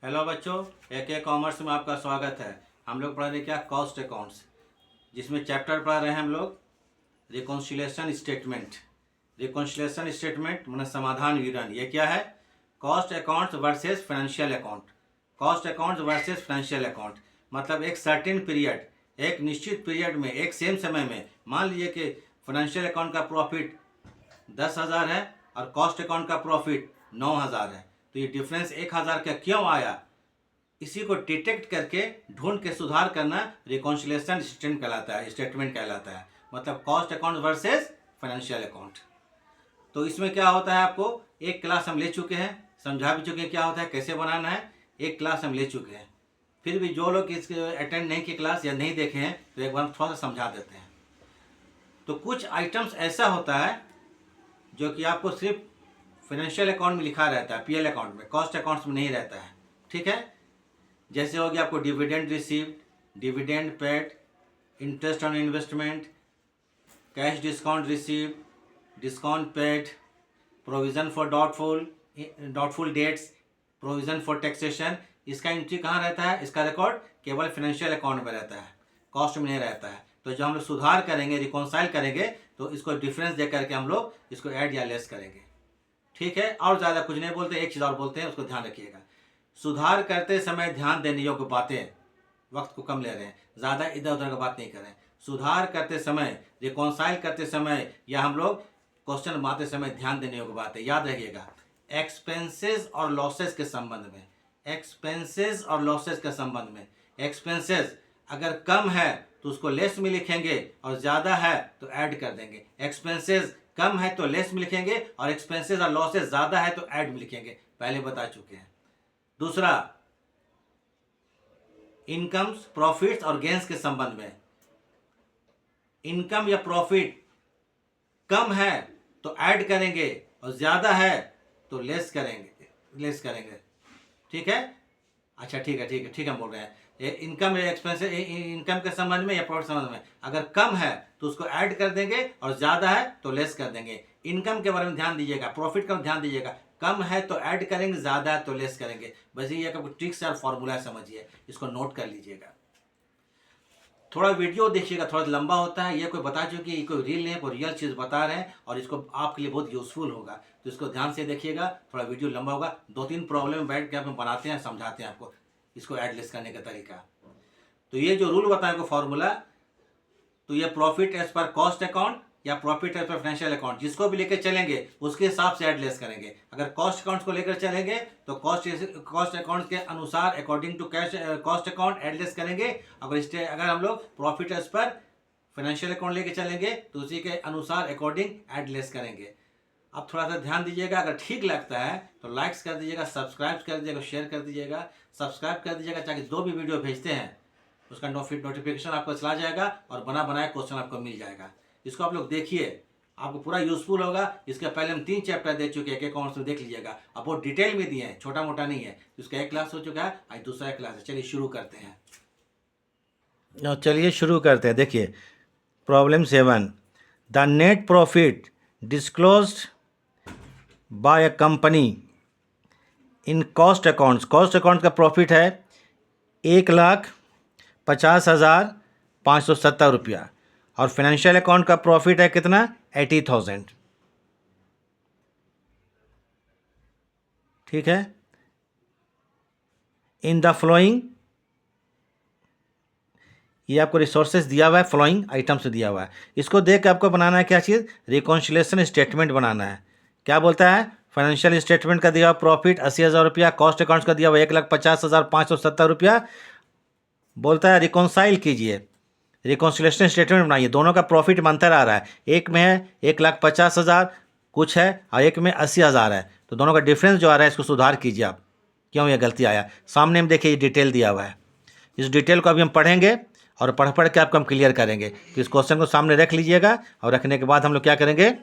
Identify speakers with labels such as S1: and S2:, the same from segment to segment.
S1: Hello बच्चों, AK commerce में आपका स्वागत है। हम लोग पढ़ रहे क्या, कॉस्ट अकाउंट्स, जिसमें चैप्टर पढ़ रहे हैं हम लोग रिकॉन्सिलिएशन स्टेटमेंट। रिकॉन्सिलिएशन स्टेटमेंट माने समाधान विवरण। ये क्या है? Cost accounts versus financial account. Cost accounts versus financial account मतलब एक सर्टेन पीरियड, एक निश्चित पीरियड में, एक सेम समय में, मान लीजिए कि फाइनेंशियल अकाउंट का प्रॉफिट 10,000 है और कॉस्ट अकाउंट का प्रॉफिट 9,000 है, तो ये डिफरेंस 1,000 का क्यों आया, इसी को डिटेक्ट करके ढूंढ के सुधार करना रिकॉन्सिलिएशन स्टेटमेंट कहलाता है। मतलब cost account versus financial account. तो इसमें क्या होता है, आपको एक क्लास हम ले चुके हैं, समझा भी चुके हैं क्या होता है, कैसे बनाना है। एक क्लास हम ले चुके हैं, फिर भी जो लोग इसके अटेंड नहीं किए क्लास या नहीं देखे हैं तो एक बार थोड़ा सा समझा देते हैं। तो कुछ आइटम्स ऐसा होता है जो कि आपको सिर्फ फाइनेंशियल अकाउंट में लिखा रहता है, PL अकाउंट में, कॉस्ट अकाउंट्स में नहीं रहता है। ठीक है, जैसे हो गया आपको dividend received, dividend paid, interest on investment, cash discount received, discount paid, provision for doubtful debts, provision for taxation. इसका एंट्री कहाँ रहता है? इसका रिकॉर्ड केवल फाइनेंशियल अकाउंट में रहता है, कॉस्ट में नहीं रहता है। तो जब हम लोग सुधार करेंगे, रिकॉन्साइल करेंगे, तो इसको डिफरेंस दे करके हम लोग इसको ऐड या लेस करेंगे। ठीक है, और ज़्यादा कुछ नहीं बोलते, एक चीज़ और बोलते हैं, उसको ध्यान रखिएगा। सुधार करते समय ध्यान देने योग्य बातें, वक्त को कम ले रहे हैं, ज़्यादा इधर उधर की बात नहीं करें। सुधार करते समय, रिकॉन्साइल करते समय, या हम लोग क्वेश्चन बनाते समय ध्यान देने योग्य बातें याद रखिएगा। एक्सपेंसेस और लॉसेस के संबंध में, एक्सपेंसेस और लॉसेस के संबंध में, एक्सपेंसेस अगर कम है तो उसको लेस में लिखेंगे और ज़्यादा है तो ऐड कर देंगे। एक्सपेंसेस कम है तो लेस में लिखेंगे और एक्सपेंसेस और लॉसेस ज़्यादा है तो ऐड में लिखेंगे, पहले बता चुके हैं। दूसरा, इनकम्स, प्रॉफिट्स और गेंस के संबंध में, इनकम या प्रॉफिट कम है तो ऐड करेंगे और ज़्यादा है तो लेस करेंगे। ठीक है, अच्छा ठीक है, हम बोल रहे हैं इनकम या एक्सपेंस, इनकम के संबंध में या प्रॉफिट संबंध में, अगर कम है तो उसको ऐड कर देंगे और ज़्यादा है तो लेस कर देंगे। इनकम के बारे में ध्यान दीजिएगा, प्रॉफिट का ध्यान दीजिएगा। कम है तो ऐड करेंगे, ज़्यादा है तो लेस करेंगे। बस ये एक ट्रिक्स और फॉर्मूला समझिए, इसको नोट कर लीजिएगा। थोड़ा वीडियो देखिएगा, थोड़ा लंबा होता है, ये कोई बता चुकी है, ये कोई रील नहीं है, कोई रियल चीज़ बता रहे हैं और इसको आपके लिए बहुत यूजफुल होगा, तो इसको ध्यान से देखिएगा। थोड़ा वीडियो लंबा होगा, 2-3 प्रॉब्लम बैठ के हम बनाते हैं, समझाते हैं आपको इसको एडलेस करने का तरीका। तो ये जो रूल बताएंगे फॉर्मूला, तो ये profit as per cost account या profit as per financial account, जिसको भी लेकर चलेंगे उसके हिसाब से एडलेस करेंगे। अगर कॉस्ट अकाउंट को लेकर चलेंगे तो कॉस्ट अकाउंट के अनुसार according to cash cost account add less करेंगे। अगर हम लोग profit as per financial account लेकर चलेंगे तो उसी के अनुसार अकॉर्डिंग एडलेस करेंगे। अब थोड़ा सा ध्यान दीजिएगा, अगर ठीक लगता है तो लाइक्स कर दीजिएगा, सब्सक्राइब कर दीजिएगा, शेयर कर दीजिएगा, सब्सक्राइब कर दीजिएगा, ताकि जो भी वीडियो भेजते हैं उसका नोटिफिकेशन आपको चला जाएगा और बना बनाया क्वेश्चन आपको मिल जाएगा। इसको आप लोग देखिए, आपको पूरा यूजफुल होगा। इसके पहले हम 3 चैप्टर दे चुके हैं, अकाउंट्स में देख लीजिएगा। अब बहुत डिटेल में दिए हैं, छोटा मोटा नहीं है। इसका एक क्लास हो चुका है, आज दूसरा क्लास है। चलिए शुरू करते हैं। देखिए, problem 7, the net profit disclosed by a company in cost accounts. Cost account का प्रॉफिट है 1,50,570 रुपया और फाइनेंशियल अकाउंट का प्रॉफिट है कितना? 80,000। ठीक है, इन द फ्लोइंग, ये आपको रिसोर्सेज दिया हुआ है, फ्लोइंग आइटम से दिया हुआ है। इसको देख के आपको बनाना है क्या चीज़? रिकॉन्सिलिएशन स्टेटमेंट बनाना है। क्या बोलता है? फाइनेंशियल स्टेटमेंट का दिया हुआ प्रॉफिट 80,000 रुपया, कॉस्ट अकाउंट्स का दिया हुआ 1,50,570 रुपया। बोलता है रिकॉन्साइल कीजिए, रिकॉन्सिलिएशन स्टेटमेंट बनाइए। दोनों का प्रॉफिट में अंतर आ रहा है, एक में है 1,50,000 कुछ है और एक में 80,000 है, तो दोनों का डिफरेंस जो आ रहा है इसको सुधार कीजिए आप, क्यों ये गलती आया। सामने में देखिए ये डिटेल दिया हुआ है, इस डिटेल को अभी हम पढ़ेंगे और पढ़ के आपको हम क्लियर करेंगे। तो इस क्वेश्चन को सामने रख लीजिएगा और रखने के बाद हम लोग क्या करेंगे,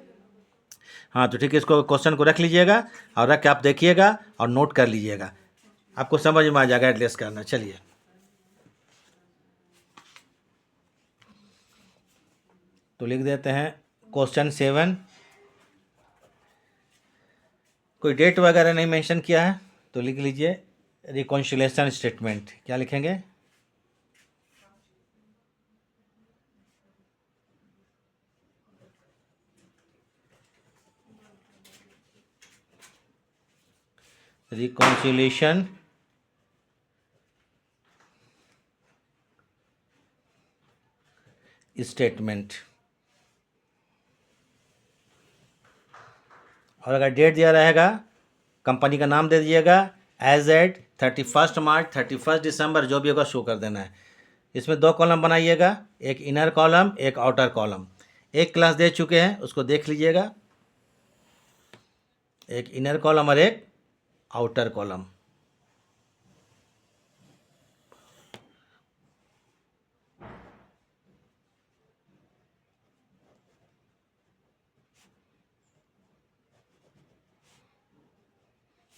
S1: हाँ तो ठीक है, इसको क्वेश्चन को रख लीजिएगा और रख के आप देखिएगा और नोट कर लीजिएगा, आपको समझ में आ जाएगा एडलेस करना। चलिए, तो लिख देते हैं क्वेश्चन 7। कोई डेट वगैरह नहीं मेंशन किया है तो लिख लीजिए रिकॉन्सिलेशन स्टेटमेंट क्या लिखेंगे? Reconciliation statement. और अगर डेट दिया रहेगा, कंपनी का नाम दे दीजिएगा, एज एट 31 मार्च, 31 दिसंबर, जो भी होगा शो कर देना है। इसमें 2 कॉलम बनाइएगा, एक इनर कॉलम, एक आउटर कॉलम। एक क्लास दे चुके हैं, उसको देख लीजिएगा, एक इनर कॉलम और एक outer column.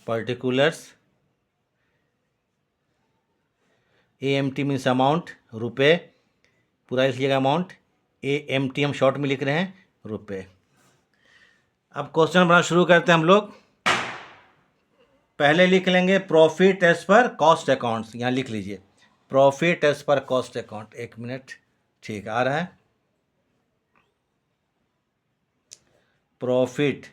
S1: Particulars, AMT means amount, रुपए, पूरा लिख लीजिएगा अमाउंट। AMT हम शॉर्ट में लिख रहे हैं, रुपए। अब क्वेश्चन बनाना शुरू करते हैं हम लोग। पहले लिख लेंगे profit as per cost accounts, यहाँ लिख लीजिए profit as per cost account. 1 minute, ठीक आ रहा है। Profit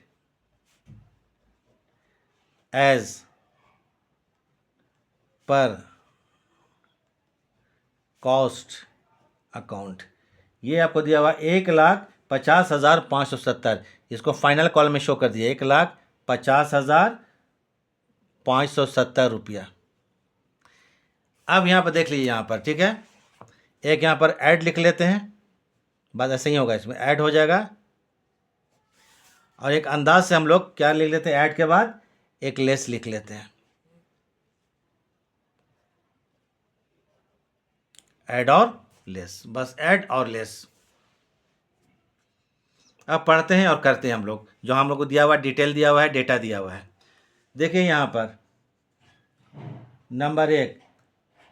S1: as per cost account, ये आपको दिया हुआ 1,50,570। इसको फाइनल कॉलम में शो कर दिया, 1,50,570 रुपया। अब यहाँ पर देख लीजिए, यहाँ पर ठीक है, एक यहाँ पर ऐड लिख लेते हैं, बस ऐसे ही होगा, इसमें ऐड हो जाएगा। और एक अंदाज से हम लोग क्या लिख लेते हैं, ऐड के बाद एक लेस लिख लेते हैं, ऐड और लेस, बस ऐड और लेस। अब पढ़ते हैं और करते हैं हम लोग, जो हम लोग को दिया हुआ डिटेल दिया हुआ है, डेटा दिया हुआ है। देखिए यहाँ पर नंबर 1,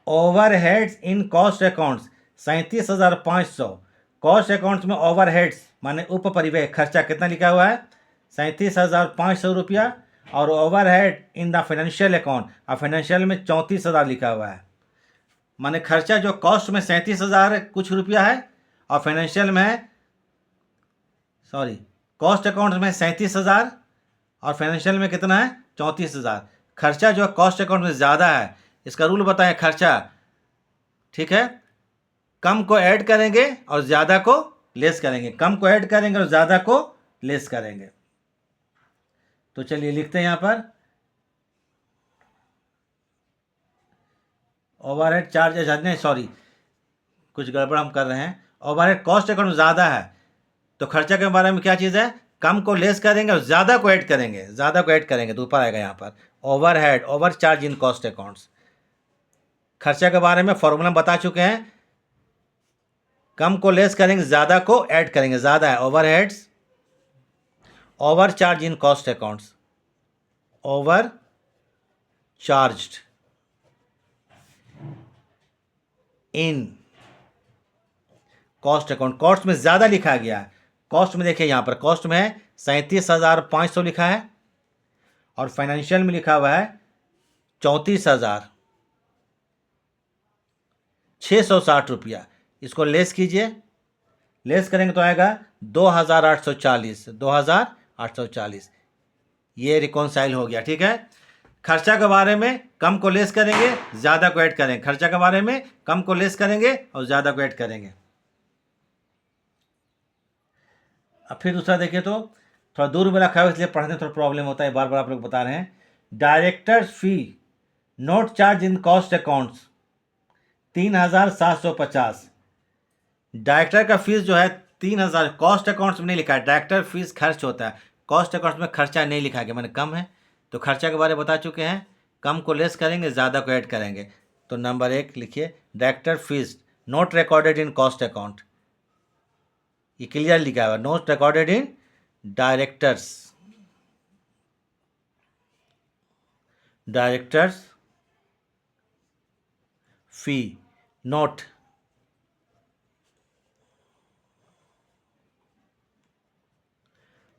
S1: ओवरहेड्स इन कॉस्ट अकाउंट्स 37,500। कॉस्ट अकाउंट्स में ओवरहेड्स माने उप परिव्यय खर्चा कितना लिखा हुआ है, 37,500 रुपया। और overhead in the financial account, और फाइनेंशियल में 34,000 लिखा हुआ है। माने खर्चा जो कॉस्ट में 37,000 कुछ रुपया है, और फाइनेंशियल में है, सॉरी, कॉस्ट अकाउंट में 37,000 और फाइनेंशियल में कितना है, 34,000। खर्चा जो कॉस्ट अकाउंट में ज़्यादा है, इसका रूल बताएं खर्चा, ठीक है, कम को ऐड करेंगे और ज़्यादा को लेस करेंगे, कम को ऐड करेंगे और ज़्यादा को लेस करेंगे। तो चलिए लिखते हैं यहाँ पर, ओवरहेड चार्ज, नहीं सॉरी, कुछ गड़बड़ हम कर रहे हैं। ओवरहेड कॉस्ट अकाउंट ज़्यादा है, तो खर्चा के बारे में क्या चीज़ है, कम को लेस करेंगे और ज़्यादा को ऐड करेंगे, ज़्यादा को ऐड करेंगे तो ऊपर आएगा यहाँ पर overhead, over charge in cost accounts. खर्चा के बारे में फॉर्मूला बता चुके हैं, कम को लेस करेंगे, ज़्यादा को ऐड करेंगे, ज़्यादा है overheads, over charge in cost accounts, over charged in cost account. Cost में ज़्यादा लिखा गया है, कॉस्ट में देखिए यहाँ पर कॉस्ट में है 37,500 लिखा है, और फाइनेंशियल में लिखा हुआ है 34,660 रुपया। इसको लेस कीजिए, लेस करेंगे तो आएगा 2,840, 2,840। ये रिकॉन्साइल हो गया, ठीक है। खर्चा के बारे में कम को लेस करेंगे, ज़्यादा को ऐड करेंगे, खर्चा के बारे में कम को लेस करेंगे और ज़्यादा को ऐड करेंगे। अब फिर दूसरा देखिए, तो थोड़ा दूर में रखा है इसलिए पढ़ने में थोड़ा प्रॉब्लम होता है, बार बार आप लोग बता रहे हैं। Directors fee note charge in cost accounts 3,750। Director का फीस जो है 3,000 कॉस्ट अकाउंट्स में नहीं लिखा है, डायरेक्टर फीस खर्च होता है, कॉस्ट अकाउंट्स में खर्चा नहीं लिखा गया, मैंने कम है। तो खर्चा के बारे में बता चुके हैं, कम को लेस करेंगे, ज़्यादा को ऐड करेंगे। तो नंबर 1 लिखिए, director fees note recorded in cost account, ये क्लियर लिखा हुआ, note recorded in directors fee note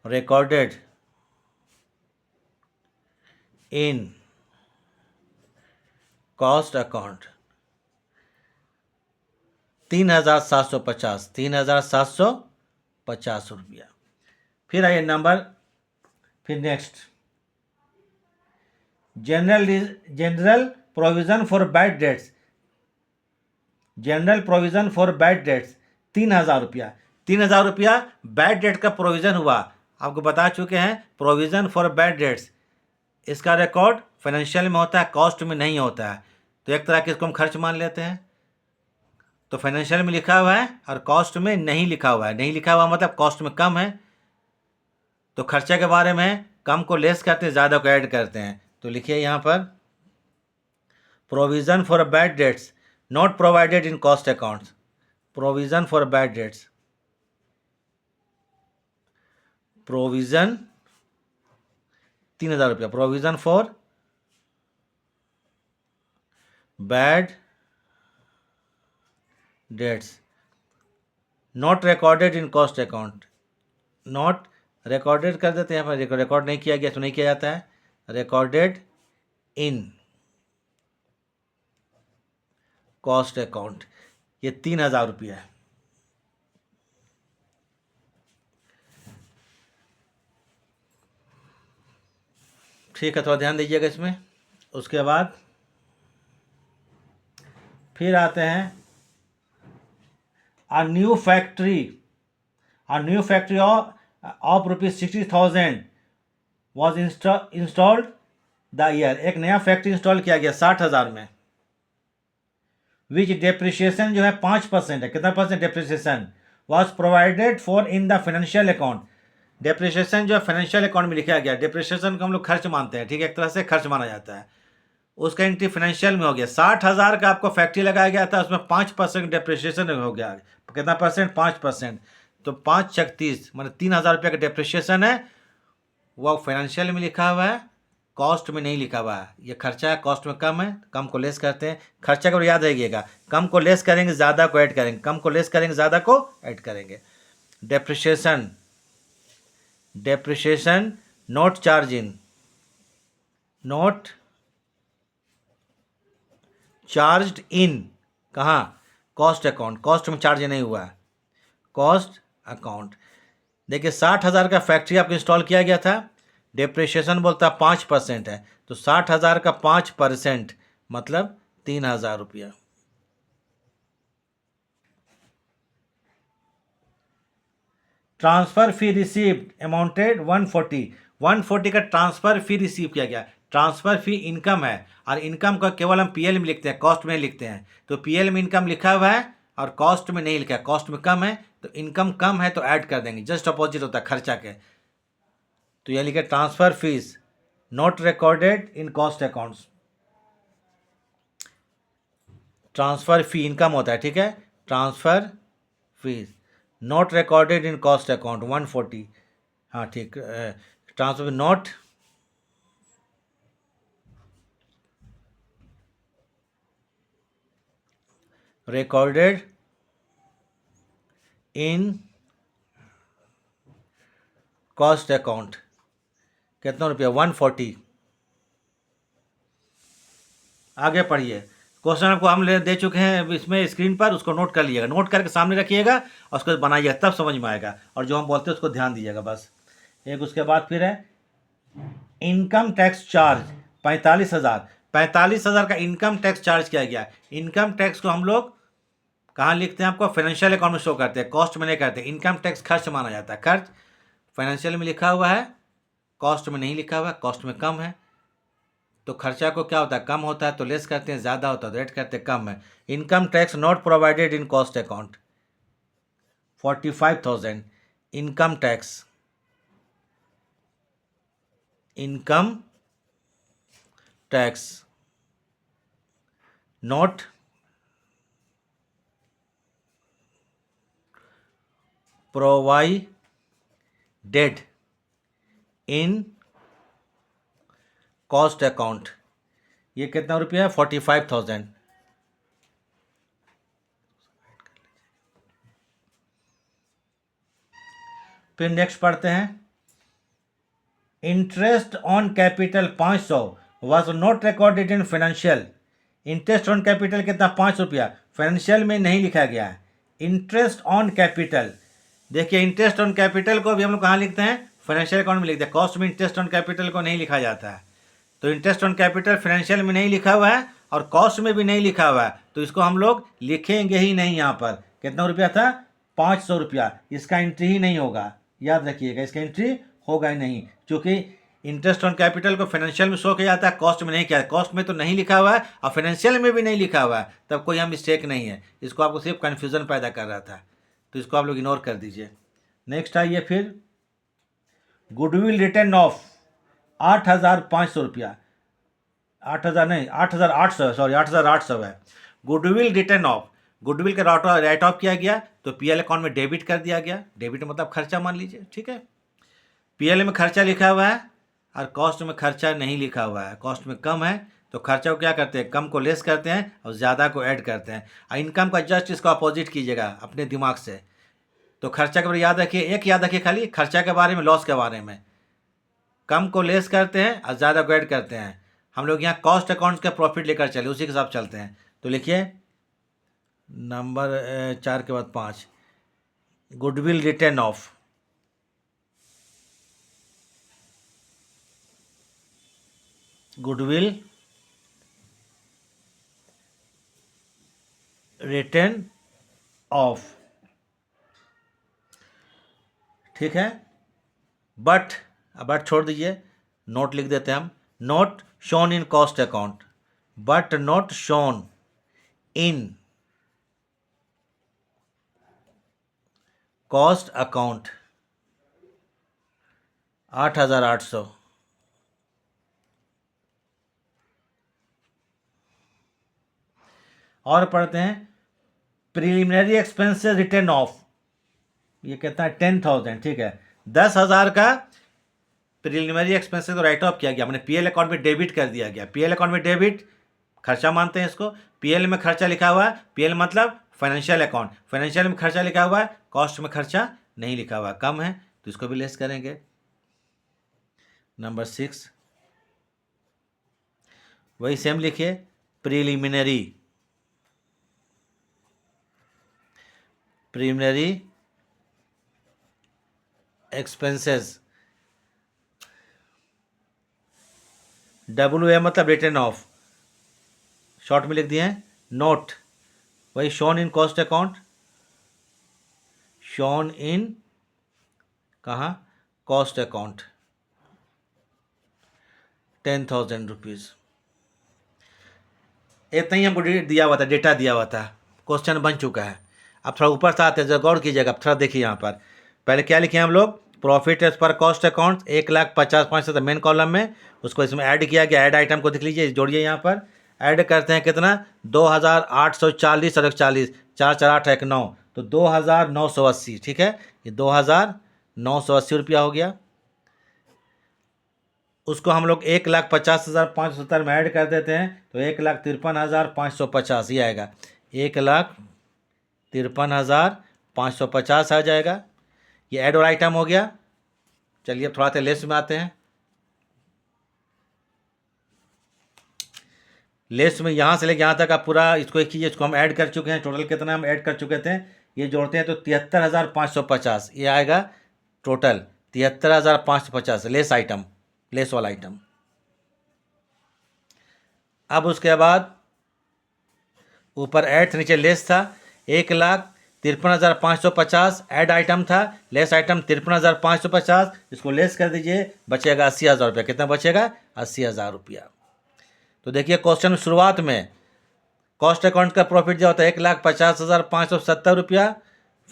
S1: recorded in cost account 3,750 रुपया। फिर आइए नंबर, फिर next general provision for bad debts, general provision for bad debts 3,000 रुपया। 3,000 रुपया बैड डेट का प्रोविज़न हुआ, आपको बता चुके हैं प्रोविज़न फॉर बैड डेट्स, इसका रिकॉर्ड फाइनेंशियल में होता है, कॉस्ट में नहीं होता है। तो एक तरह के इसको हम खर्च मान लेते हैं। तो फाइनेंशियल में लिखा हुआ है और कॉस्ट में नहीं लिखा हुआ है। नहीं लिखा हुआ मतलब कॉस्ट में कम है। तो खर्चा के बारे में कम को लेस करते हैं, ज़्यादा को ऐड करते हैं। तो लिखिए यहाँ पर provision for bad debts not provided in cost accounts, provision for bad debts, provision 3,000 रुपया, provision for bad debts not recorded in cost account, not recorded कर देते हैं, यहाँ पर रिकॉर्ड नहीं किया गया तो नहीं किया जाता है, रिकॉर्डेड इन कॉस्ट अकाउंट, ये 3,000 रुपया है। ठीक है, थोड़ा ध्यान दीजिएगा इसमें। उसके बाद फिर आते हैं a new factory of rupees 60,000 was installed the year, एक नया फैक्ट्री इंस्टॉल किया गया 60,000 में, विच डेप्रिसिएशन जो है 5% है। कितना percent depreciation? Was provided for in the financial account, depreciation जो है फाइनेंशियल अकाउंट में लिखा गया। डेप्रिसिएशन को हम लोग खर्च मानते हैं, ठीक है, एक तरह से खर्च माना जाता है। उसका एंट्री फाइनेंशियल में हो गया। 60,000 का आपको फैक्ट्री लगाया गया था, उसमें 5% डेप्रिसिएशन हो गया। कितना परसेंट? 5%। तो 5 छक 30, मतलब 3,000 रुपये का डेप्रिसिएशन है, वो फाइनेंशियल में लिखा हुआ है, कॉस्ट में नहीं लिखा हुआ है। ये खर्चा है, कॉस्ट में कम है, कम को लेस करते हैं। खर्चा को याद रखिएगा, कम को लेस करेंगे ज़्यादा को ऐड करेंगे, कम को लेस करेंगे ज़्यादा को ऐड करेंगे। Depreciation not charge in, not charged in कहाँ? कॉस्ट अकाउंट, कॉस्ट में चार्ज नहीं हुआ है, कॉस्ट अकाउंट। देखिए 60,000 का फैक्ट्री आपको इंस्टॉल किया गया था, डेप्रिसिएशन बोलता है 5% है, तो 60,000 का 5% मतलब 3,000 रुपया। ट्रांसफर फी रिसीव्ड अमाउंटेड 140 का ट्रांसफर फी रिसीव किया गया। ट्रांसफर फी इनकम है, और इनकम का केवल हम पीएल में लिखते हैं, कॉस्ट में लिखते हैं। तो पीएल में इनकम लिखा हुआ है और कॉस्ट में नहीं लिखा है, कॉस्ट में कम है, तो इनकम कम है तो ऐड कर देंगे, जस्ट अपोजिट होता है खर्चा के। तो यह लिखे transfer fees not recorded in cost accounts, transfer fee income होता है, ठीक है, transfer fees not recorded in cost account 140, हाँ ठीक, transfer not recorded in cost account। कितना रुपया? 140। आगे पढ़िए, क्वेश्चन आपको हम दे चुके हैं इसमें स्क्रीन पर, उसको नोट कर लीजिएगा, नोट करके सामने रखिएगा और उसको बनाइएगा, तब समझ में आएगा। और जो हम बोलते हैं उसको ध्यान दीजिएगा बस। एक उसके बाद फिर है इनकम टैक्स चार्ज 45,000, 45,000 का इनकम टैक्स चार्ज किया गया। इनकम टैक्स को हम लोग कहाँ लिखते हैं? आपको फाइनेंशियल अकाउंट में शो करते हैं, कॉस्ट में नहीं करते। इनकम टैक्स खर्च माना जाता है, खर्च फाइनेंशियल में लिखा हुआ है, कॉस्ट में नहीं लिखा हुआ है, कॉस्ट में कम है। तो खर्चा को क्या होता है? कम होता है तो लेस करते हैं, ज़्यादा होता है तो ऐड करते हैं, कम है। Income tax not provided in cost account 45,000। Income tax, income tax not provided in cost account, ये कितना रुपया है? 45,000। फिर नेक्स्ट पढ़ते हैं interest on capital 500 was not recorded in financial. Interest on capital कितना, 5 रुपया, फाइनेंशियल में नहीं लिखा गया है। इंटरेस्ट ऑन कैपिटल, देखिए इंटरेस्ट ऑन कैपिटल को भी हम लोग कहाँ लिखते हैं, फाइनेंशियल अकाउंट में लिखते हैं। कॉस्ट में इंटरेस्ट ऑन कैपिटल को नहीं लिखा जाता है, तो इंटरेस्ट ऑन कैपिटल फाइनेंशियल में नहीं लिखा हुआ है और कॉस्ट में भी नहीं लिखा हुआ है, तो इसको हम लोग लिखेंगे ही नहीं। यहाँ पर कितना रुपया था, 500 रुपया, इसका एंट्री ही नहीं होगा, याद रखिएगा, इसका एंट्री होगा ही नहीं, क्योंकि इंटरेस्ट ऑन कैपिटल को फाइनेंशियल में शो किया जाता है, कॉस्ट में नहीं किया। कॉस्ट में तो नहीं लिखा हुआ है और फाइनेंशियल में भी नहीं लिखा हुआ है, तब कोई यहाँ मिस्टेक नहीं है। इसको आपको सिर्फ कन्फ्यूज़न पैदा कर रहा था, तो इसको आप लोग इग्नोर कर दीजिए। नेक्स्ट आइए फिर, गुडविल रिटर्न ऑफ 8,500 रुपया, 8,000 नहीं, 8,800, सॉरी 8,800 है। गुडविल रिटर्न ऑफ, गुडविल का राइट ऑफ किया गया तो पीएल अकाउंट में डेबिट कर दिया गया। डेबिट मतलब खर्चा मान लीजिए, ठीक है। पीएल में खर्चा लिखा हुआ है और कॉस्ट में खर्चा नहीं लिखा हुआ है। कॉस्ट में कम है तो खर्चा को क्या करते हैं, कम को लेस करते हैं और ज़्यादा को ऐड करते हैं। और इनकम का जस्ट इसको अपोजिट कीजिएगा अपने दिमाग से। तो खर्चा के बारे में याद रखिए, एक याद रखिए खाली, खर्चा के बारे में, लॉस के बारे में। कम को लेस करते हैं और ज़्यादा को ऐड करते हैं। हम लोग यहाँ कॉस्ट अकाउंट्स का प्रॉफिट लेकर चले, उसी के साथ चलते हैं। तो लिखिए नंबर 4 के बाद 5, goodwill return of, goodwill return of, ठीक है। बट, बट छोड़ दीजिए, नोट लिख देते हैं हम, note shown in cost account, but note shown in cost account 8,800। और पढ़ते हैं प्रिलिमिनरी एक्सपेंसेस रिटर्न ऑफ, ये कहता है 10,000, ठीक है। 10,000 का प्रिलिमिनरी एक्सपेंसेस को राइट ऑफ किया गया, मैंने पीएल अकाउंट में डेबिट कर दिया गया। पीएल अकाउंट में डेबिट, खर्चा मानते हैं इसको। पीएल में खर्चा लिखा हुआ है, पीएल मतलब फाइनेंशियल अकाउंट, फाइनेंशियल में खर्चा लिखा हुआ है, कॉस्ट में खर्चा नहीं लिखा हुआ, कम है तो इसको भी लेस करेंगे। नंबर 6, वही सेम लिखिए, प्रिलिमिनरी, प्रिलिमिनरी एक्सपेंसेस, WA मतलब रिटर्न ऑफ, शॉर्ट में लिख दिए हैं। नोट, वही shown in cost account, shown in कहाँ, कॉस्ट अकाउंट, 10,000 रुपीज़। इतना ही हमको दिया हुआ था, डेटा दिया हुआ था, क्वेश्चन बन चुका है। अब थोड़ा ऊपर से आते हैं, जरा गौर कीजिएगा। अब थोड़ा देखिए यहाँ पर, पहले क्या लिखे हम लोग, profit as per cost account 1,50,500 main column में, उसको इसमें ऐड किया गया। ऐड आइटम को देख लीजिए, जोड़िए यहाँ पर, ऐड करते हैं कितना, 2,840 और 41, 4 4 8 1 9, तो 2,980, ठीक है। ये 2,980 रुपया हो गया। उसको हम लोग 1,50,570 में ऐड कर देते हैं तो 1,53,550 ही आएगा, 1,53,550 आ जाएगा। ये ऐड और आइटम हो गया। चलिए अब थोड़ा सा लेस में आते हैं। लेस में यहाँ से लेके यहाँ तक आप पूरा इसको एक चीज़, इसको हम ऐड कर चुके हैं। टोटल कितना हम ऐड कर चुके थे, ये जोड़ते हैं तो 73,550 ये आएगा टोटल, 73,550 लेस आइटम, लेस वाला आइटम। अब उसके बाद ऊपर ऐड, नीचे लेस था, 1,53,550 ऐड आइटम था, लेस आइटम 53,550, इसको लेस कर दीजिए, बचेगा 80,000 रुपया। कितना बचेगा, 80,000 रुपया। तो देखिए क्वेश्चन शुरुआत में कॉस्ट अकाउंट का प्रॉफिट जो होता है 1,50,570 रुपया,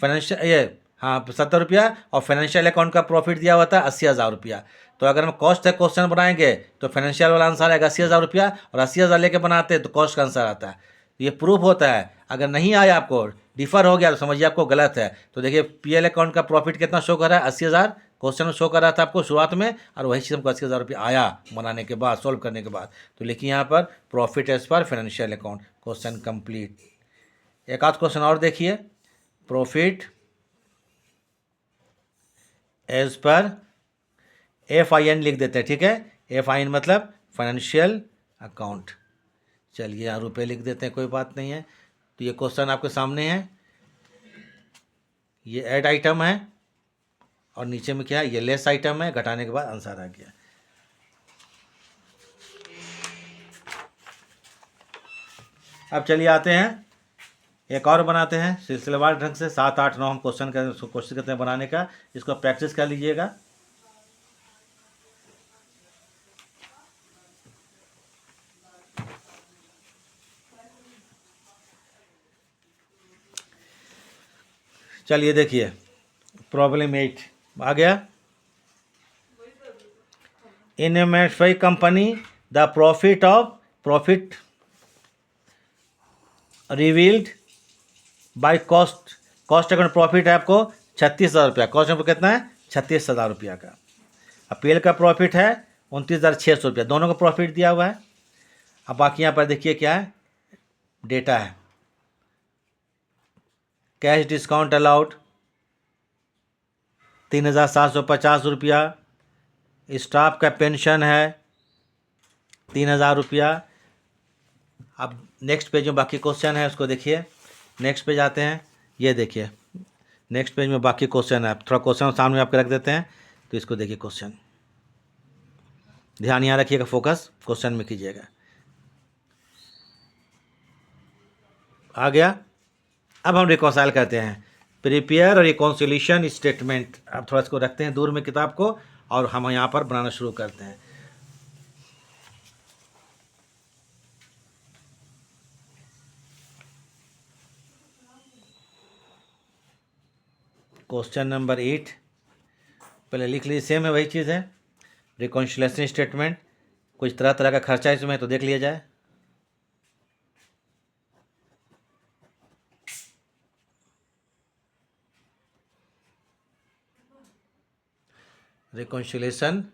S1: फाइनेंशियल ये हाँ 70 रुपया, और फाइनेंशियल अकाउंट का प्रॉफिट दिया हुआ था 80,000 रुपया। तो अगर हम कॉस्ट का क्वेश्चन बनाएंगे तो फाइनेंशियल वाला आंसर आएगा 80,000 रुपया, और 80,000 लेके बनाते हैं तो कॉस्ट का आंसर आता है। ये प्रूफ होता है। अगर नहीं आया आपको, डिफर हो गया तो समझिए आपको गलत है। तो देखिए पीएल अकाउंट का प्रॉफिट कितना शो कर रहा है, 80,000 क्वेश्चन में शो कर रहा था आपको शुरुआत में, और वही चीज़ हमको 80,000 रुपया आया बनाने के बाद, सॉल्व करने के बाद। तो लिखिए यहाँ पर profit as per financial account, question complete. एक आध क्वेश्चन और देखिए, प्रॉफिट एज पर FIN लिख देते हैं, ठीक है। FIN मतलब फाइनेंशियल अकाउंट। चलिए यहाँ रुपये लिख देते हैं, कोई बात नहीं है। तो ये क्वेश्चन आपके सामने है, ये ऐड आइटम है और नीचे में क्या है, ये लेस आइटम है, घटाने के बाद आंसर आ गया। अब चलिए आते हैं एक और बनाते हैं सिलसिलेवार ढंग से। 7, 8, 9 हम क्वेश्चन कोशिश करते हैं बनाने का, इसको प्रैक्टिस कर लीजिएगा। चलिए देखिए प्रॉब्लम 8 आ गया। In a manufacturing company the profit revealed by cost account profit है आपको 36,000 रुपया। कॉस्ट अकाउंट कितना है, 36,000 रुपया का। अब पीएल का प्रॉफिट है 29,600 रुपया, दोनों का प्रॉफिट दिया हुआ है। अब बाकी यहाँ पर देखिए क्या है, डेटा है, कैश डिस्काउंट अलाउड 3,750 रुपया, स्टाफ का पेंशन है 3,000 रुपया। अब नेक्स्ट पेज में बाकी क्वेश्चन है, उसको देखिए। नेक्स्ट पेज आते हैं, ये देखिए नेक्स्ट पेज में बाकी क्वेश्चन है। थोड़ा क्वेश्चन सामने आपके रख देते हैं, तो इसको देखिए। क्वेश्चन ध्यान यहाँ रखिएगा, फोकस क्वेश्चन में कीजिएगा। आ गया। अब हम रिकॉन्साइल करते हैं, प्रिपेयर और रिकॉन्सिलेशन स्टेटमेंट। अब थोड़ा इसको रखते हैं दूर में किताब को, और हम यहाँ पर बनाना शुरू करते हैं। क्वेश्चन नंबर 8 पहले लिख लीजिए, सेम है वही चीज़ है, रिकॉन्सिलेशन स्टेटमेंट। कुछ तरह तरह का खर्चा इसमें तो देख लिया जाए। रिकॉन्सिलेशन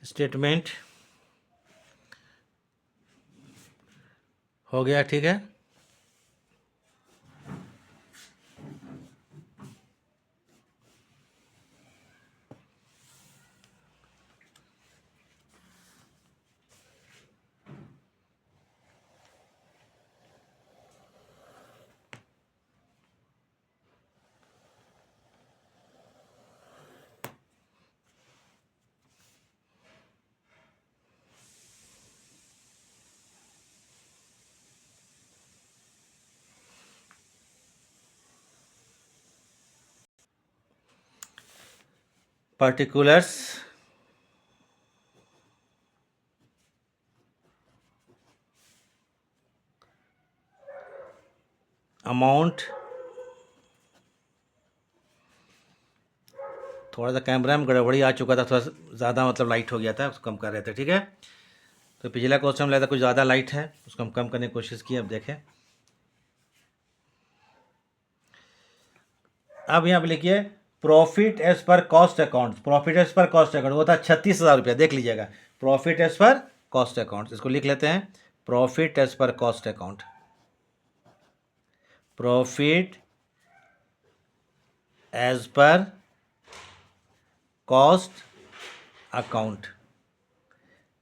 S1: स्टेटमेंट हो गया, ठीक है। particulars अमाउंट, थोड़ा सा कैमरा में गड़बड़ी आ चुका था, थोड़ा सा ज़्यादा मतलब लाइट हो गया था, उसको कम कर रहे थे, ठीक है। तो पिछला क्वेश्चन में लगा था कुछ ज़्यादा लाइट है, उसको हम कम करने की कोशिश की। अब देखें, अब यहाँ पे लिखिए profit as per cost account. Profit as per cost account वो था 36,000 रुपया, देख लीजिएगा। Profit as per cost account, इसको लिख लेते हैं, profit as per cost account. Profit as per cost account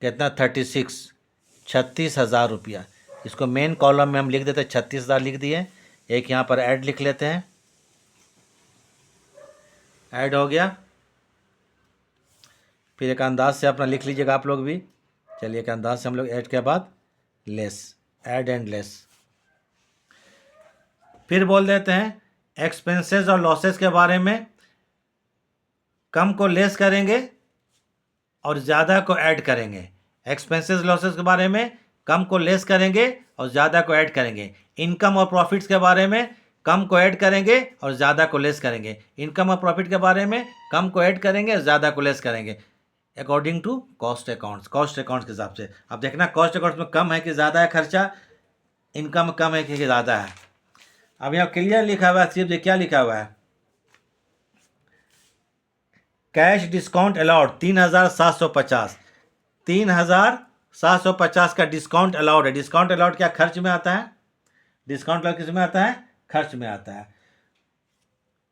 S1: कितना, 36,000 रुपया। इसको मेन कॉलम में हम लिख देते हैं, 36,000 लिख दिए। एक यहाँ पर ऐड लिख लेते हैं, ऐड हो गया। फिर एक अंदाज से अपना लिख लीजिएगा आप लोग भी। चलिए एक अंदाज से हम लोग ऐड के बाद लेस, ऐड एंड लेस। फिर बोल देते हैं एक्सपेंसेस और लॉसेस के बारे में, कम को लेस करेंगे और ज़्यादा को ऐड करेंगे। एक्सपेंसेस लॉसेस के बारे में कम को लेस करेंगे और ज़्यादा को ऐड करेंगे। इनकम और प्रॉफिट्स के बारे में कम को ऐड करेंगे और ज़्यादा को लेस करेंगे। इनकम और प्रॉफिट के बारे में कम को ऐड करेंगे और ज़्यादा को लेस करेंगे according to cost accounts. Cost accounts के हिसाब से अब देखना कॉस्ट अकाउंट्स में कम है कि ज़्यादा है खर्चा, इनकम कम है कि ज़्यादा है। अब यहाँ क्लियर लिखा हुआ है, सिर्फ क्या लिखा हुआ है, कैश डिस्काउंट अलाउड 3,750, 3,750 का डिस्काउंट अलाउड है। डिस्काउंट अलाउड क्या खर्च में आता है, डिस्काउंट क्लॉज किस में आता है? खर्च में आता है।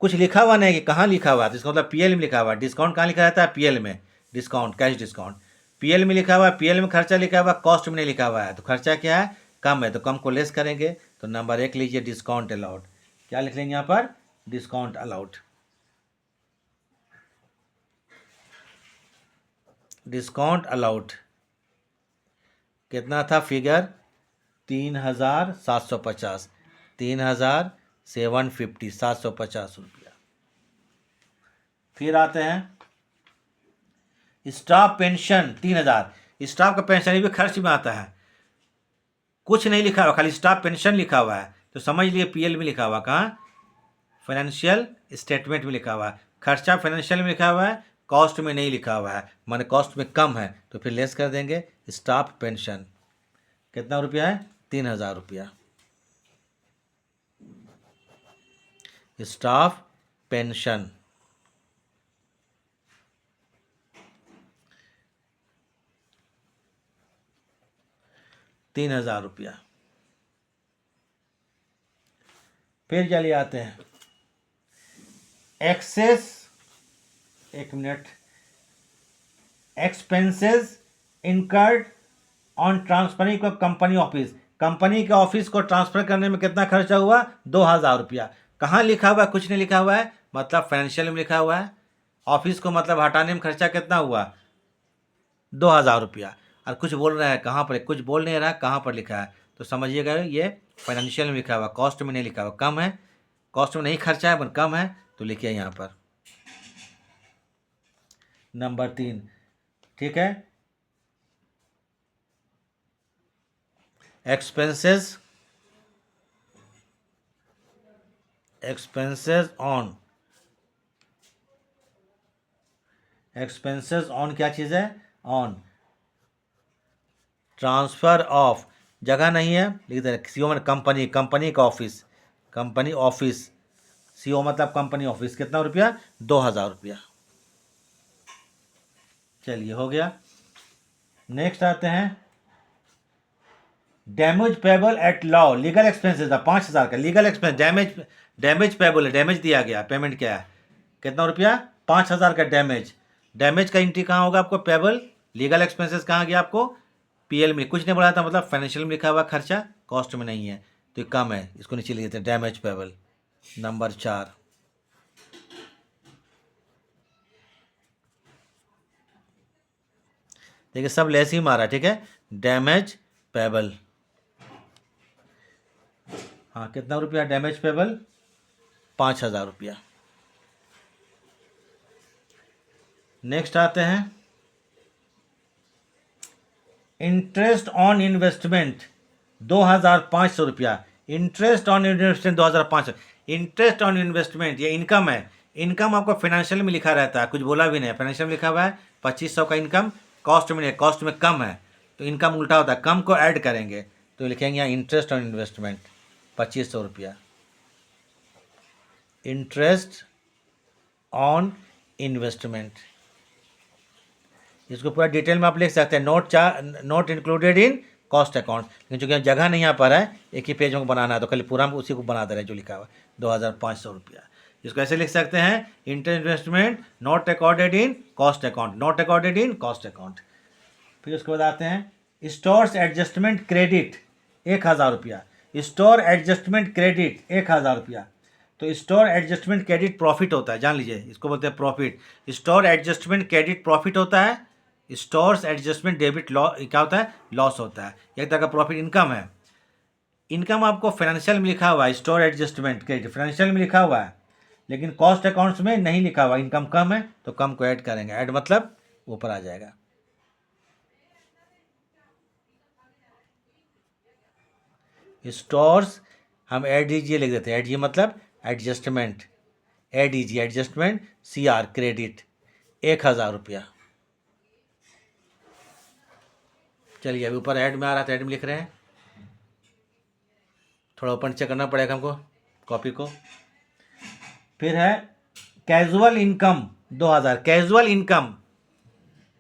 S1: कुछ लिखा हुआ नहीं कि कहाँ लिखा हुआ है, तो इसका मतलब पीएल में लिखा हुआ है। डिस्काउंट कहाँ लिखा रहता है? पीएल में। डिस्काउंट, कैश डिस्काउंट पीएल में लिखा हुआ है, पीएल में खर्चा लिखा हुआ है, कॉस्ट में नहीं लिखा हुआ है। तो खर्चा क्या है? कम है, तो कम को लेस करेंगे। तो नंबर 1 लीजिए, डिस्काउंट अलाउड। क्या लिख लेंगे यहाँ पर? Discount allowed. डिस्काउंट अलाउड कितना था फिगर? 3,750, 3,750, 750 रुपया। फिर आते हैं स्टाफ पेंशन 3,000। स्टाफ का पेंशन भी खर्च में आता है। कुछ नहीं लिखा हुआ, खाली स्टाफ पेंशन लिखा हुआ है, तो समझ लिए पीएल में लिखा हुआ। कहाँ? फाइनेंशियल स्टेटमेंट में लिखा हुआ है। खर्चा फाइनेंशियल में लिखा हुआ है, कॉस्ट में नहीं लिखा हुआ है, माने कॉस्ट में कम है, तो फिर लेस कर देंगे। स्टाफ पेंशन कितना रुपया है? 3,000 रुपया। स्टाफ पेंशन 3,000 रुपया। फिर चलिए आते हैं एक्सेस, एक minute, expenses incurred on transferring company office. Company के ऑफिस को ट्रांसफर करने में कितना खर्चा हुआ? 2,000 रुपया। कहाँ लिखा हुआ है? कुछ नहीं लिखा हुआ है, मतलब फाइनेंशियल में लिखा हुआ है। ऑफिस को मतलब हटाने में खर्चा कितना हुआ? 2,000 रुपया। और कुछ बोल रहा है कहाँ पर? कुछ बोल नहीं रहा, कहाँ पर लिखा है? तो समझिएगा ये फाइनेंशियल में लिखा हुआ, कॉस्ट में नहीं लिखा हुआ। कम है, कॉस्ट में नहीं खर्चा है पर कम है, तो लिखिए यहाँ पर नंबर 3। ठीक है, expenses, expenses on, expenses on क्या चीज़ है? ऑन ट्रांसफर ऑफ, जगह नहीं है, लिख दे सीओ में कंपनी, कंपनी का ऑफिस, कंपनी ऑफिस, सीओ मतलब कंपनी ऑफिस। कितना रुपया? 2,000 रुपया। चलिए हो गया। नेक्स्ट आते हैं damage payable eight law, legal expenses था 5,000 का। लीगल एक्सपेंस, डैमेज पेबल है, डैमेज दिया गया, पेमेंट क्या है? कितना रुपया? 5,000 का डैमेज। डैमेज का एंट्री कहाँ होगा आपको? पेबल। लीगल एक्सपेंसेस कहाँ गया आपको? पीएल में। कुछ नहीं बोला था, मतलब फाइनेंशियल में लिखा हुआ खर्चा, कॉस्ट में नहीं है, तो ये कम है, इसको नीचे लिख देते हैं डैमेज पेबल। नंबर 4। देखिए सब लेस ही मारा, ठीक है। डैमेज पेबल, हाँ कितना रुपया डैमेज पेबल? 5,000 रुपया। नेक्स्ट आते हैं इंटरेस्ट ऑन इन्वेस्टमेंट 2,500 रुपया। Interest on investment 2,500। Interest on investment ये इनकम है। इनकम आपको फाइनेंशियल में लिखा रहता है, कुछ बोला भी नहीं, फाइनेंशियल में लिखा हुआ है 2,500 का इनकम। कॉस्ट में नहीं, कॉस्ट में कम है, तो इनकम उल्टा होता है, कम को ऐड करेंगे, तो लिखेंगे यहाँ इंटरेस्ट ऑन इन्वेस्टमेंट 2,500 रुपया। इंटरेस्ट ऑन इन्वेस्टमेंट, इसको पूरा डिटेल में आप लिख सकते हैं, note included in cost account. लेकिन चूँकि जगह नहीं यहाँ पर है, एक ही पेज में बनाना है, तो खाली पूरा हम उसी को बना दे रहे हैं जो लिखा हुआ है 2,500 रुपया। इसको ऐसे लिख सकते हैं, interest investment not accorded in cost account, not accorded in cost account. फिर उसके बाद आते हैं स्टोर्स एडजस्टमेंट क्रेडिट 1,000 रुपया। स्टोर एडजस्टमेंट क्रेडिट 1,000 रुपया। तो स्टोर एडजस्टमेंट क्रेडिट प्रॉफिट होता है, जान लीजिए, इसको बोलते हैं profit. Store adjustment credit profit होता है, स्टोर्स एडजस्टमेंट डेबिट क्या होता है? लॉस होता है। एक तरह का प्रॉफिट इनकम है। इनकम आपको फाइनेंशियल में लिखा हुआ है, स्टोर एडजस्टमेंट क्रेडिट फाइनेंशियल में लिखा हुआ है, लेकिन कॉस्ट अकाउंट्स में नहीं लिखा हुआ। इनकम कम है तो कम को ऐड करेंगे, ऐड मतलब ऊपर आ जाएगा। स्टोर्स हम एडीजी लिख देते हैं, एडीजी मतलब adjustment, ADG adjustment CR credit 1,000 रुपया। चलिए अभी ऊपर ऐड में आ रहा था, ऐड में लिख रहे हैं, थोड़ा ऊपर नीचे करना पड़ेगा हमको कॉपी को। फिर है कैजुअल इनकम 2,000, कैजुअल इनकम,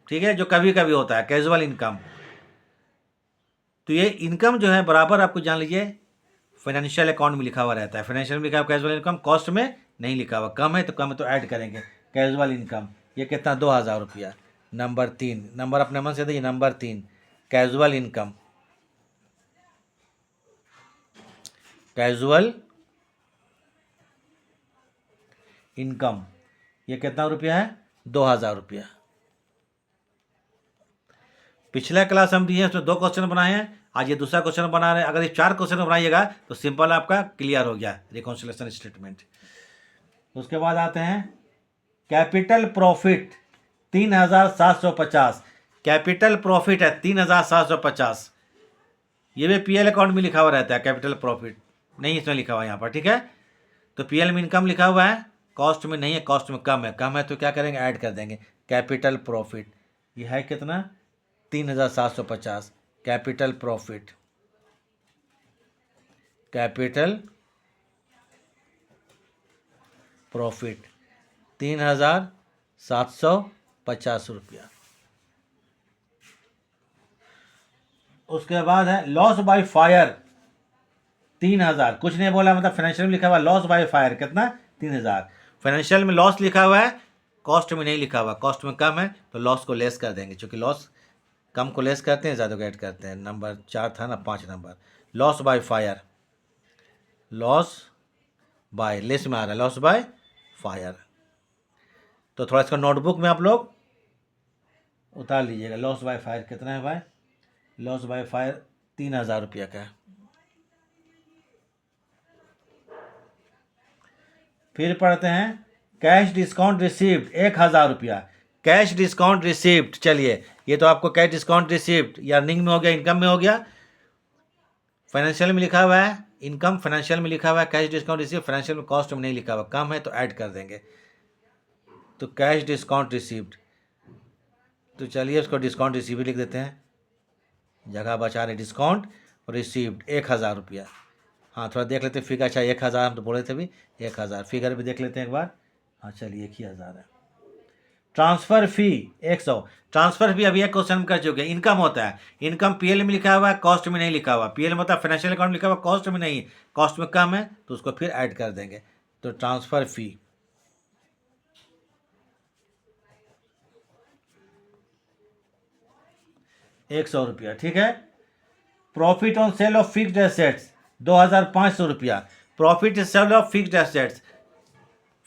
S1: ठीक है, जो कभी कभी होता है, कैजुअल इनकम। तो ये इनकम जो है बराबर आपको जान लीजिए फाइनेंशियल अकाउंट में लिखा हुआ रहता है। फाइनेंशियल में लिखा हुआ कैजुअल इनकम, कॉस्ट में नहीं लिखा हुआ। कम है तो कम है तो ऐड करेंगे। कैजुअल इनकम ये कितना, 2000 रुपया। नंबर 3, नंबर अपने मन से दीजिए। Number 3 casual income, casual income ये कितना रुपया है, 2000 रुपया। पिछला क्लास हम दिए हैं उसमें 2 क्वेश्चन बनाए हैं, आज ये दूसरा क्वेश्चन बना रहे हैं। अगर ये 4 क्वेश्चन बनाइएगा तो सिंपल आपका क्लियर हो गया रिकॉन्सिलिएशन स्टेटमेंट। उसके बाद आते हैं कैपिटल प्रॉफिट 3750। कैपिटल प्रॉफिट है 3750। ये भी पीएल अकाउंट में लिखा हुआ रहता है कैपिटल प्रॉफिट, नहीं इसमें लिखा हुआ है यहाँ पर, ठीक है। तो पीएल में इनकम लिखा हुआ है, कॉस्ट में नहीं है, कॉस्ट में कम है। कम है तो क्या करेंगे, ऐड कर देंगे। कैपिटल प्रॉफिट ये है कितना, 3750। कैपिटल प्रॉफिट, कैपिटल प्रॉफिट 3750 रुपया। उसके बाद है लॉस बाय फायर 3000। कुछ नहीं बोला, मतलब फाइनेंशियल में लिखा हुआ लॉस बाय फायर कितना, 3000। फाइनेंशियल में लॉस लिखा हुआ है, कॉस्ट में नहीं लिखा हुआ। कॉस्ट में कम है तो लॉस को लेस कर देंगे, क्योंकि लॉस कम को लेस करते हैं, ज़्यादा को ऐड करते हैं। नंबर 4 था ना, 5 number. Loss by fire, loss by, less में आ रहा है लॉस बाय फायर। तो थोड़ा इसका नोटबुक में आप लोग उतार लीजिएगा। लॉस बाय फायर कितना है भाई, लॉस बाय फायर 3000 रुपया का है। फिर पढ़ते हैं कैश डिस्काउंट रिसीव्ड 1000 रुपया। कैश डिस्काउंट रिसीव्ड, चलिए ये तो आपको कैश डिस्काउंट रिसीव्ड या अर्निंग में हो गया, इनकम में हो गया। फाइनेंशियल में लिखा हुआ है इनकम, फाइनेंशियल में लिखा हुआ है कैश डिस्काउंट रिसीव, फाइनेंशियल में कॉस्ट में नहीं लिखा हुआ। कम है तो ऐड कर देंगे। तो कैश डिस्काउंट रिसीव्ड, तो चलिए उसको डिस्काउंट रिसीव लिख देते हैं, जगह बचा रहे। डिस्काउंट रिसीव्ड 1000 रुपया। हाँ थोड़ा देख लेते हैं फिगर। अच्छा 1000 हम तो बोले थे अभी, 1000 फिगर भी देख लेते हैं एक बार। हाँ चलिए 1000 है। ट्रांसफ़र फी 100। ट्रांसफ़र फी अभी एक क्वेश्चन कर चुके हैं। इनकम होता है, इनकम पीएल में लिखा हुआ है, कॉस्ट में नहीं लिखा हुआ। पीएल में होता है फाइनेंशियल अकाउंट में लिखा हुआ, कॉस्ट में नहीं, कॉस्ट में कम है तो उसको फिर ऐड कर देंगे। तो ट्रांसफ़र फी 100 रुपया, ठीक है। Profit on sale of fixed assets 2500 रुपया। Profit sale of fixed assets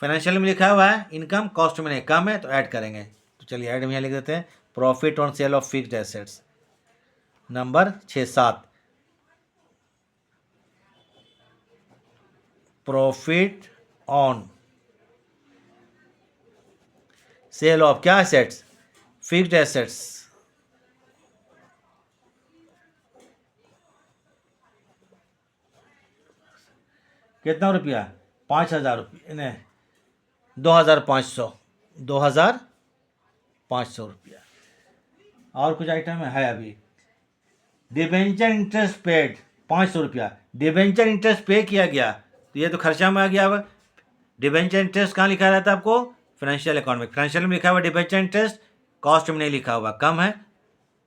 S1: financial में लिखा हुआ है, इनकम कॉस्ट में नहीं, कम है तो ऐड करेंगे। तो चलिए ऐड में यहाँ लिख देते हैं profit on sale of fixed assets. Number 6-7 profit on sale of क्या एसेट्स, फिक्स्ड एसेट्स। कितना रुपया, 5000 रुपये, नहीं 2500, 2500 रुपया। और कुछ आइटम है अभी। डिबेंचर इंटरेस्ट पेड 500 रुपया। डिबेंचर इंटरेस्ट पे किया गया तो ये तो खर्चा में आ गया। अब डिबेंचर इंटरेस्ट कहाँ लिखा रहता है आपको, फाइनेंशियल अकाउंट में। फाइनेंशियल में लिखा हुआ डिबेंचर इंटरेस्ट, कॉस्ट में नहीं लिखा हुआ। कम है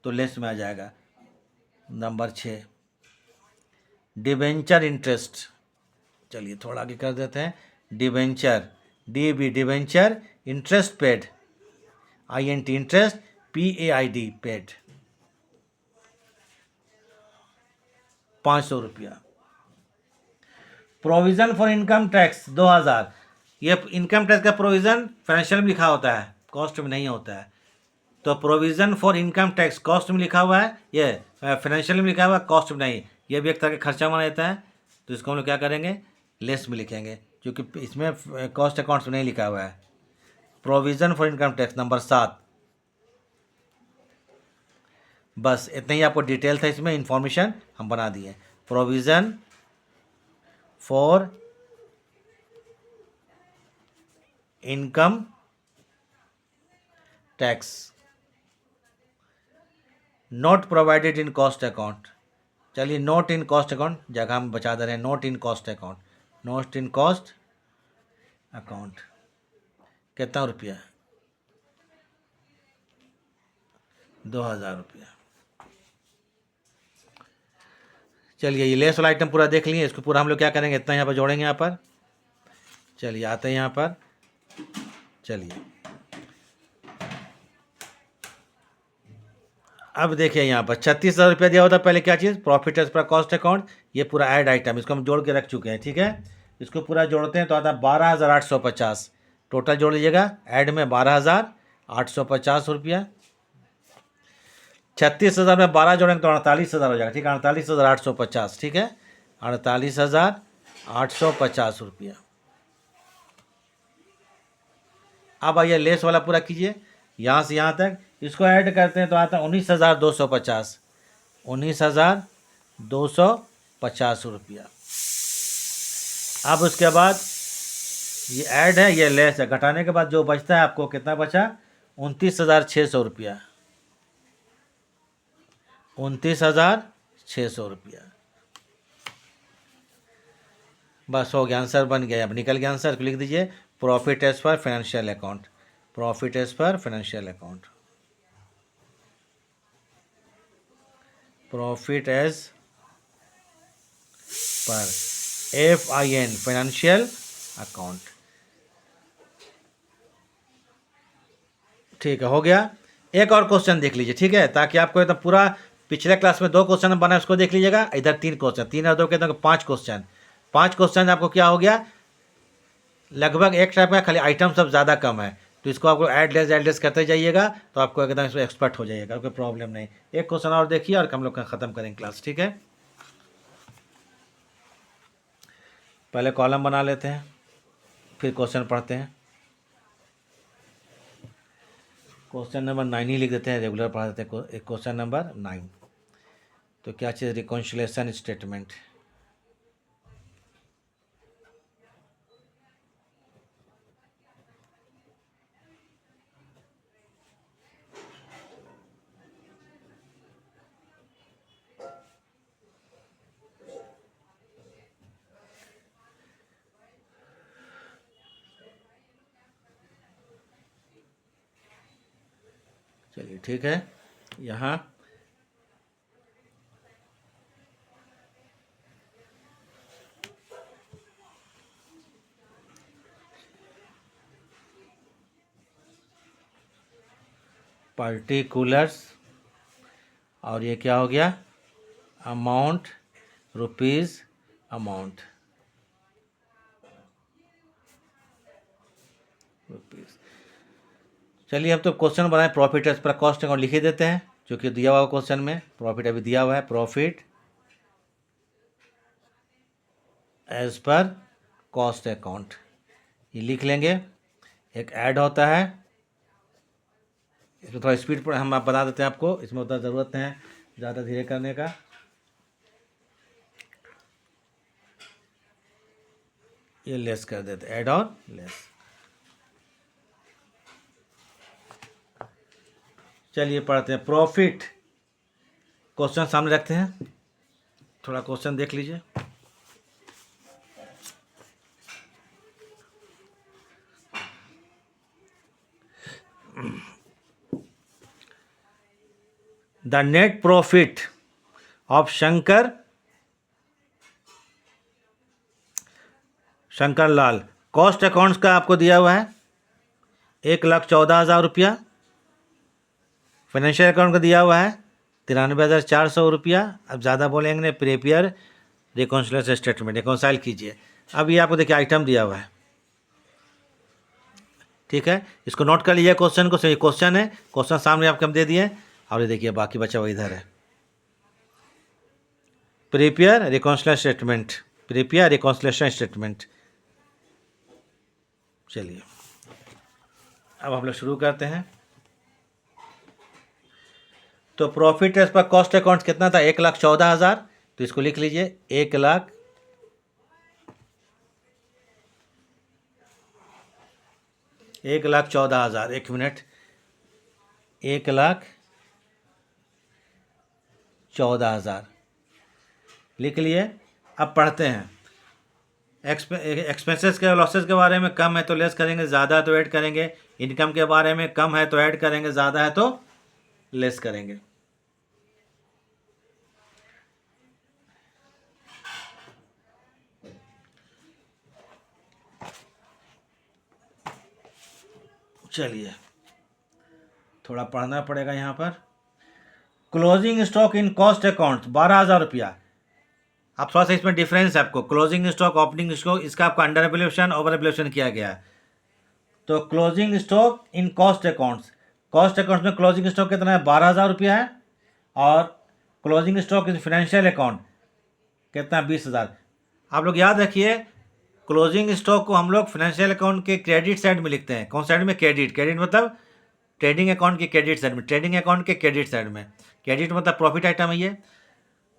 S1: तो लेस में आ जाएगा। नंबर 6 डिबेंचर इंटरेस्ट, चलिए थोड़ा आगे कर देते हैं। Debenture debenture interest paid, INT interest, PAID paid 500 रुपया। Provision for income tax 2000। ये इनकम टैक्स का प्रोविज़न फाइनेंशियल में लिखा होता है, कॉस्ट में नहीं होता है। तो provision for income tax cost में लिखा हुआ है, ये फाइनेंशियल में लिखा हुआ है, कॉस्ट में नहीं। ये भी एक तरह का खर्चा माना जाता है, तो इसको हम लोग क्या करेंगे, लेस में लिखेंगे, क्योंकि इसमें कॉस्ट अकाउंट्स में नहीं लिखा हुआ है। Provision for income tax number 7। बस इतना ही आपको डिटेल था, इसमें इंफॉर्मेशन हम बना दिए। Provision for income tax not provided in cost account. चलिए नोट इन कॉस्ट अकाउंट जगह हम बचा दे रहे हैं, नोट इन कॉस्ट अकाउंट। नोट इन कॉस्ट अकाउंट कितना रुपया, 2000 रुपया। चलिए ये लेस वाला आइटम पूरा देख लिए, इसको पूरा हम लोग क्या करेंगे, इतना यहाँ पर जोड़ेंगे यहाँ पर। चलिए आते हैं यहाँ पर, चलिए अब देखिए यहाँ पर 36,000 रुपया दिया होता पहले, क्या चीज़, profit as per cost account, ये पूरा ऐड आइटम, इसको हम जोड़ के रख चुके हैं, ठीक है। इसको पूरा जोड़ते हैं तो आता है 12,850, टोटल जोड़ लीजिएगा ऐड में 12,850 रुपया। 36,000 में 12 जोड़ेंगे तो 48,000 हो जाएगा, ठीक है, 48,850, ठीक है, 48,850 रुपया। अब आइए लेस वाला पूरा कीजिए यहाँ से यहाँ तक, इसको ऐड करते हैं तो आता है 19,250, 19,250 रुपया। अब उसके बाद ये ऐड है, ये लेस है, घटाने के बाद जो बचता है आपको कितना बचा, 29,600 रुपया, 29,600 रुपया। बस हो गया, आंसर बन गया, अब निकल गया आंसर, लिख दीजिए profit as per financial account, profit as per financial account, profit as per FIN financial account, ठीक है, हो गया। एक और क्वेश्चन देख लीजिए, ठीक है, ताकि आपको एकदम पूरा, पिछले क्लास में 2 क्वेश्चन बना उसको देख लीजिएगा, इधर 3 क्वेश्चन, 3 और 2 के अंदर 5 क्वेश्चन, 5 क्वेश्चन आपको क्या हो गया, लगभग एक टाइप का, खाली आइटम सब ज़्यादा कम है, तो इसको आपको एडलेस करते जाइएगा तो आपको एकदम इसमें एक्सपर्ट हो जाइएगा, कोई प्रॉब्लम नहीं। एक क्वेश्चन और देखिए और हम लोग का ख़त्म करेंगे क्लास, ठीक है। पहले कॉलम बना लेते हैं, फिर क्वेश्चन पढ़ते हैं। क्वेश्चन नंबर 9 ही लिख देते हैं, रेगुलर पढ़ा देते हैं, क्वेश्चन नंबर 9। तो क्या चीज़, रिकॉन्सिलिएशन स्टेटमेंट। चलिए ठीक है, यहाँ पर्टिकुलर्स, और ये क्या हो गया, अमाउंट, रुपीज़ अमाउंट, रुपीज़। चलिए अब तो क्वेश्चन बनाए, profit as per cost account लिख ही देते हैं, क्योंकि दिया हुआ क्वेश्चन में प्रॉफिट अभी दिया हुआ है, profit as per cost account, ये लिख लेंगे। एक ऐड होता है, इसमें थोड़ा स्पीड पर हम आप बता देते हैं आपको, इसमें उतना ज़रूरत है ज़्यादा धीरे करने का। ये लेस कर देते, ऐड और लेस। चलिए पढ़ते हैं, प्रॉफिट, क्वेश्चन सामने रखते हैं, थोड़ा क्वेश्चन देख लीजिए। The net profit of Shankar Lal, cost accounts का आपको दिया हुआ है 1,14,000 रुपया, फाइनेंशियल अकाउंट का दिया हुआ है 93,400 रुपया। अब ज़्यादा बोलेंगे नहीं, प्रिपेयर रिकॉन्सिलिएशन स्टेटमेंट, रिकॉन्साइल कीजिए। अब ये आपको देखिए आइटम दिया हुआ है, ठीक है, इसको नोट कर लीजिए, क्वेश्चन को, सही क्वेश्चन है, क्वेश्चन सामने आपको हम दे दिए, और ये देखिए बाकी बचा हुआ इधर है, prepare reconciliation statement, prepare reconciliation statement. चलिए अब हम लोग शुरू करते हैं। तो profit as per cost account कितना था, 1,14,000, तो इसको लिख लीजिए 1,14,000, एक मिनट, 1,14,000 लिख लिए। अब पढ़ते हैं, एक्सपेंसेस के लॉसेस के बारे में, कम है तो लेस करेंगे, ज़्यादा है तो ऐड करेंगे। इनकम के बारे में, कम है तो ऐड करेंगे, ज़्यादा है तो लेस करेंगे। चलिए थोड़ा पढ़ना पड़ेगा यहाँ पर। Closing stock in cost account 12,000 रुपया। आप थोड़ा सा इसमें डिफरेंस है आपको, क्लोजिंग स्टॉक ओपनिंग स्टॉक, इसका आपका अंडर एवल्यूशन ओवर एवल्यूशन किया गया है। तो closing stock in cost accounts, cost accounts में क्लोजिंग स्टॉक कितना है 12,000 रुपया है, और closing stock in financial account कितना 20,000। आप लोग याद रखिए क्लोजिंग स्टॉक को हम लोग फाइनेंशियल अकाउंट के क्रेडिट साइड में लिखते हैं। कौन साइड में? क्रेडिट। क्रेडिट मतलब ट्रेडिंग अकाउंट के क्रेडिट साइड में, ट्रेडिंग अकाउंट के क्रेडिट साइड में। क्रेडिट मतलब प्रॉफिट आइटम है ये।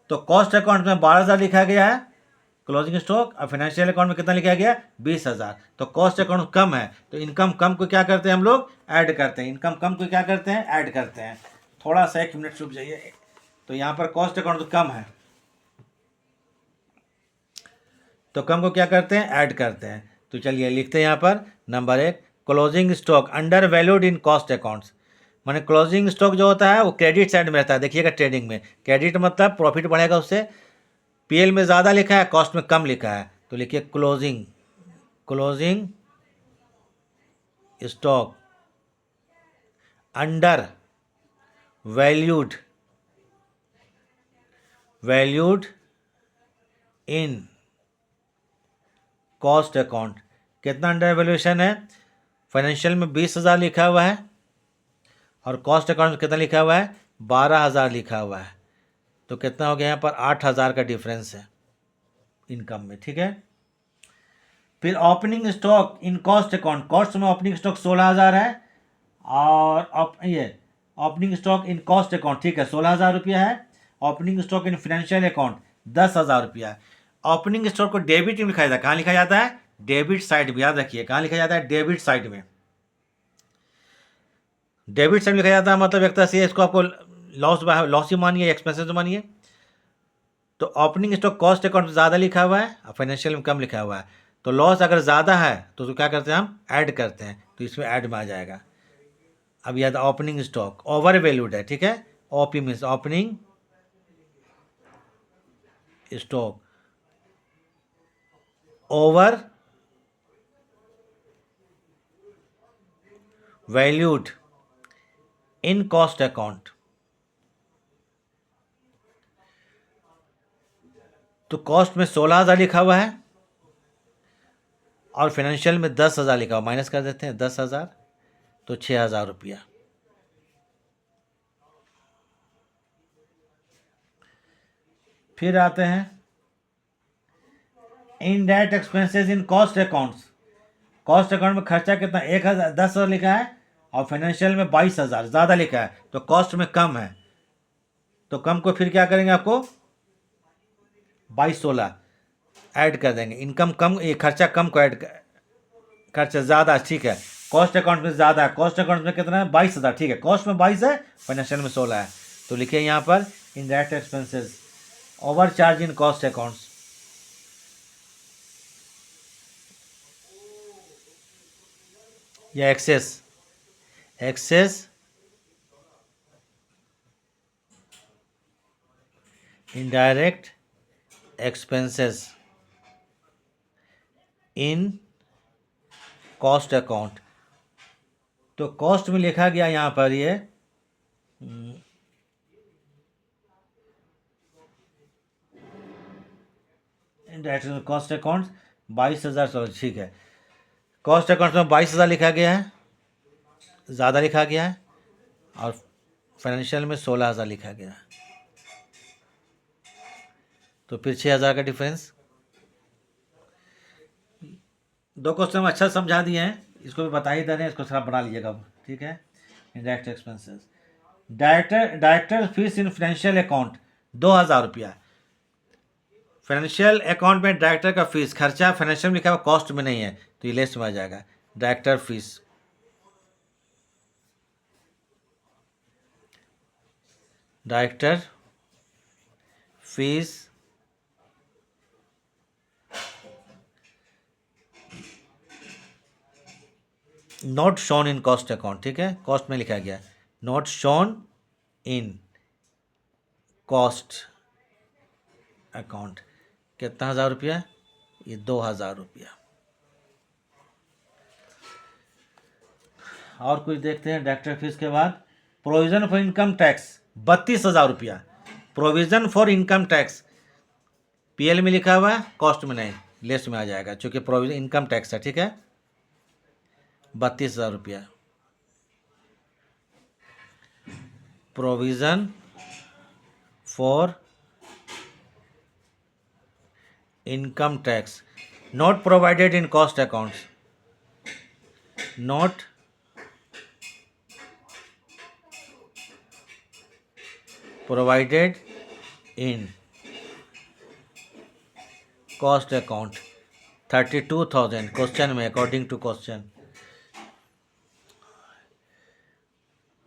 S1: तो कॉस्ट अकाउंट में 12,000 लिखा गया है क्लोजिंग स्टॉक, और फाइनेंशियल अकाउंट में कितना लिखा गया 20,000। तो कॉस्ट अकाउंट कम है तो इनकम कम को क्या करते हैं हम लोग ऐड करते हैं, इनकम कम को क्या करते हैं ऐड करते हैं। थोड़ा सा 1 मिनट रुक जाइए। तो यहाँ पर कॉस्ट अकाउंट तो कम है तो कम को क्या करते हैं ऐड करते हैं। तो चलिए लिखते हैं यहाँ पर number 1 closing stock under valued in cost accounts. माने क्लोजिंग स्टॉक जो होता है वो क्रेडिट साइड में रहता है। देखिएगा ट्रेडिंग में क्रेडिट मतलब प्रॉफिट बढ़ेगा उससे, पीएल में ज़्यादा लिखा है कॉस्ट में कम लिखा है। तो लिखिए closing stock under valued in cost account. कितना अंडर वैल्यूएशन है? फाइनेंशियल में 20,000 लिखा हुआ है और कॉस्ट अकाउंट में कितना लिखा हुआ है 12,000 लिखा हुआ है। तो कितना हो गया यहाँ पर 8,000 का डिफरेंस है इनकम में। ठीक है। फिर opening stock in cost account, cost में ओपनिंग स्टॉक 16,000 है, और ये opening stock in cost account ठीक है 16,000 रुपया है। Opening stock in financial account 10,000 रुपया है। ओपनिंग स्टॉक को डेबिट में लिखा जाता है। कहाँ लिखा जाता है? डेबिट साइड में। याद रखिए कहाँ लिखा जाता है? डेबिट साइड में। डेबिट साइड में लिखा जाता है मतलब एक तरह से इसको आपको लॉस ही मानिए, एक्सपेंसेस मानिए। तो ओपनिंग स्टॉक कॉस्ट अकाउंट में ज़्यादा लिखा हुआ है और फाइनेंशियल में कम लिखा हुआ है। तो लॉस अगर ज़्यादा है तो क्या करते हैं हम ऐड करते हैं, तो इसमें ऐड में आ जाएगा। अब याद ओपनिंग स्टॉक ओवर वैल्यूड है। ठीक है। OP means opening stock over valued in cost account. तो कॉस्ट में 16,000 लिखा हुआ है और फाइनेंशियल में 10,000 लिखा हुआ, माइनस कर देते हैं 10,000 तो 6,000 रुपया। फिर आते हैं indirect expenses in cost accounts. Cost account में खर्चा कितना 1,000 10,000 लिखा है और फाइनेंशियल में 22,000 ज़्यादा लिखा है, तो कॉस्ट में कम है। तो कम को फिर क्या करेंगे आपको 22,16 ऐड कर देंगे। इनकम कम, ये खर्चा कम को ऐड खर्चा ज़्यादा ठीक है। कॉस्ट अकाउंट में ज़्यादा है, कॉस्ट अकाउंट में कितना है 22,000 ठीक है। कॉस्ट में 22 है, फाइनेंशियल में 16 है। तो लिखिए यहाँ पर indirect expenses over charge in cost accounts. या excess indirect expenses in cost account. तो कॉस्ट में लिखा गया यहाँ पर ये इनडायरेक्ट कॉस्ट अकाउंट 22,000 ठीक है। कॉस्ट अकाउंट में 22,000 लिखा गया है, ज़्यादा लिखा गया है, और फाइनेंशियल में 16,000 लिखा गया है। तो फिर 6,000 का डिफरेंस। दो क्वेश्चन हम अच्छा समझा दिए हैं, इसको भी बता ही दे रहे हैं, इसको थोड़ा बना लीजिएगा ठीक है। Indirect expenses director fees in financial account 2,000 रुपया। फाइनेंशियल अकाउंट में डायरेक्टर का फीस खर्चा फाइनेंशियल में लिखा हुआ कॉस्ट में नहीं है, तो ये लेस में आ जाएगा। Director fees not shown in cost account. ठीक है, कॉस्ट में लिखा गया not shown in cost account. कितना 1,000 रुपया? ये 2,000 रुपया। और कुछ देखते हैं डायरेक्टर फीस के बाद। प्रोविज़न फॉर इनकम टैक्स 32,000 रुपया। Provision for income tax PL में लिखा हुआ है, कॉस्ट में नहीं, लेस में आ जाएगा क्योंकि प्रोविजन इनकम टैक्स है। ठीक है, 32,000 रुपया provision for income tax not provided in cost accounts, not provided in cost account 32,000 question में, according to question.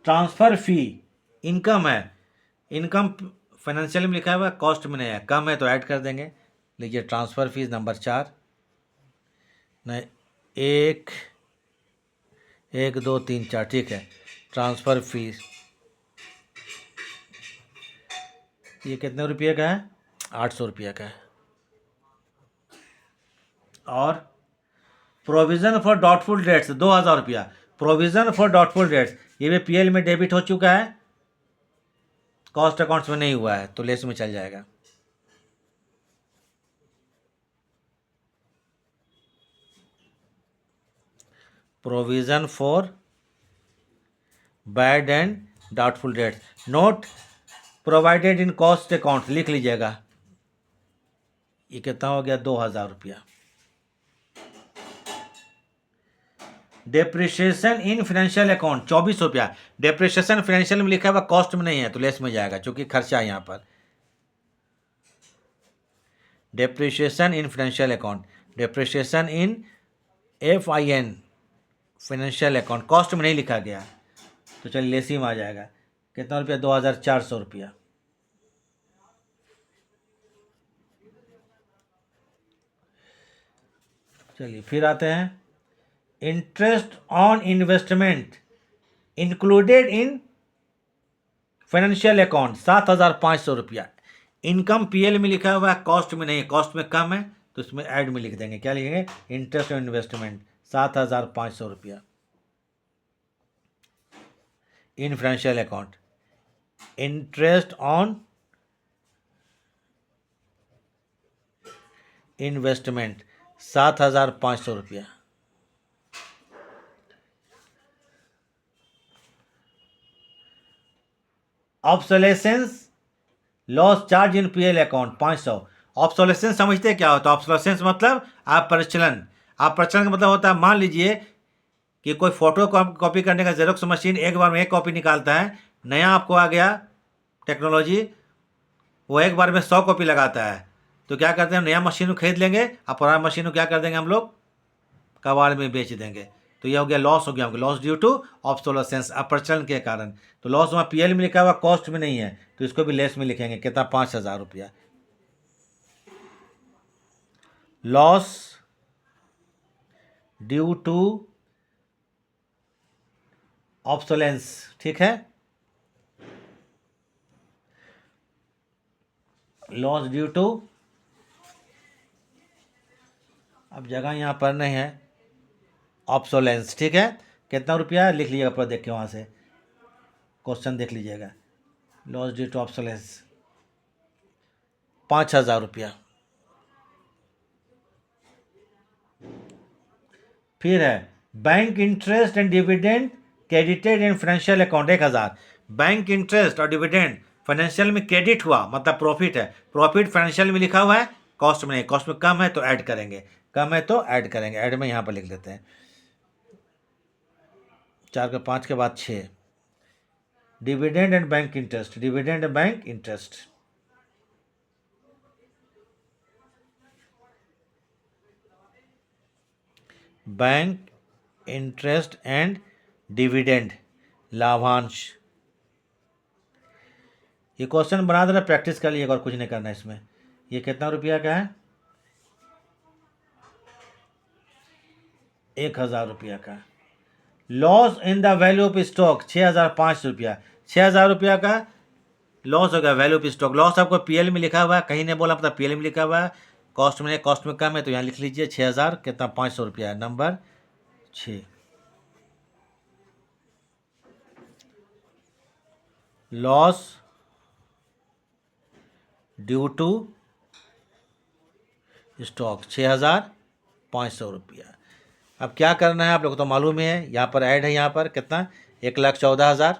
S1: Transfer fee income है, इनकम फाइनेंशियल में लिखा हुआ है, कॉस्ट में नहीं है, कम है तो ऐड कर देंगे। लीजिए ट्रांसफ़र फीस नंबर 4, नहीं 1 1 2 3 4, ठीक है। ट्रांसफ़र फीस ये कितने रुपये का है? 800 रुपये का है। और प्रोविज़न फॉर डाउटफुल डेट्स 2,000 रुपया। प्रोविज़न फॉर डाउटफुल डेट्स ये भी पीएल में डेबिट हो चुका है, कॉस्ट अकाउंट्स में नहीं हुआ है तो लेस में चल जाएगा। Provision for bad and doubtful debts note provided in cost account लिख लीजिएगा। ये कितना हो गया? 2,000 रुपया। डेप्रिशिएशन इन फाइनेंशियल अकाउंट 2400 रुपया। डेप्रिशिएशन फाइनेंशियल में लिखा हुआ, कॉस्ट में नहीं है तो लेस में जाएगा क्योंकि खर्चा है यहाँ पर। Depreciation in financial account, depreciation in FIN financial account, cost में नहीं लिखा गया तो चलिए लेस ही में आ जाएगा। कितना रुपया? 2,400 रुपया। चलिए फिर आते हैं, interest on investment included in financial account 7,500 रुपया। इनकम पीएल में लिखा हुआ है, कॉस्ट में नहीं है, कॉस्ट में कम है तो इसमें ऐड में लिख देंगे। क्या लिखेंगे? इंटरेस्ट ऑन इन्वेस्टमेंट 7,500 रुपया in financial account. Interest on investment 7,500 रुपया। Obsolescence loss charge in PL account 500। Obsolescence समझते क्या होता है? ऑब्सोलेसेंस मतलब अपरचलन। अपरचलन का मतलब होता है, मान लीजिए कि कोई फोटो कॉपी करने का जेरोक्स मशीन एक बार में एक कॉपी निकालता है, नया आपको आ गया टेक्नोलॉजी, वो एक बार में 100 कॉपी लगाता है, तो क्या करते हैं? नया मशीन खरीद लेंगे और पुराना मशीन को क्या कर देंगे हम लोग? कबाड़ में बेच देंगे। तो यह हो गया लॉस, हो गया हमको लॉस ड्यू टू ऑब्सोलेसेंस, अपरचलन के कारण। तो लॉस वहाँ पीएल में लिखा हुआ, कॉस्ट में नहीं है तो इसको भी लेस में लिखेंगे। कितना? 5,000 रुपया। लॉस ड्यू टू ऑब्सोलेंस, ठीक है, लॉस ड्यू टू, अब जगह यहाँ पर नहीं है, ऑब्सोलेंस, ठीक है। कितना रुपया लिख लीजिएगा, पर देख के वहाँ से क्वेश्चन देख लीजिएगा। लॉस ड्यू टू ऑब्सोलेंस 5,000 रुपया। फिर है bank interest and dividend credited in financial account 1,000। Bank interest और डिविडेंड फाइनेंशियल में क्रेडिट हुआ मतलब प्रॉफिट है, प्रॉफिट फाइनेंशियल में लिखा हुआ है, कॉस्ट में नहीं, कॉस्ट में कम है तो ऐड करेंगे, कम है तो ऐड करेंगे। ऐड में यहाँ पर लिख लेते हैं 4 के 5 के बाद 6। Dividend and bank interest, dividend and bank interest, bank interest and dividend लाभांश। ये क्वेश्चन बना देना, प्रैक्टिस कर लीजिएगा और कुछ नहीं करना इसमें। ये कितना रुपया का है? 1,000 रुपया का। Loss in the value of stock 6,500 रुपया। 6,000 रुपया का लॉस हो गया वैल्यू ऑफ स्टॉक। लॉस आपको पीएल में लिखा हुआ है, कहीं नहीं बोला, मतलब पीएल में लिखा हुआ है, कॉस्ट में, कॉस्ट में कम है तो यहाँ लिख लीजिए 6,000 कितना 500 रुपया है, number 6। Loss due to stock 6,500 रुपया। अब क्या करना है आप लोग को तो मालूम ही है, यहाँ पर ऐड है, यहाँ पर कितना 1,14,000।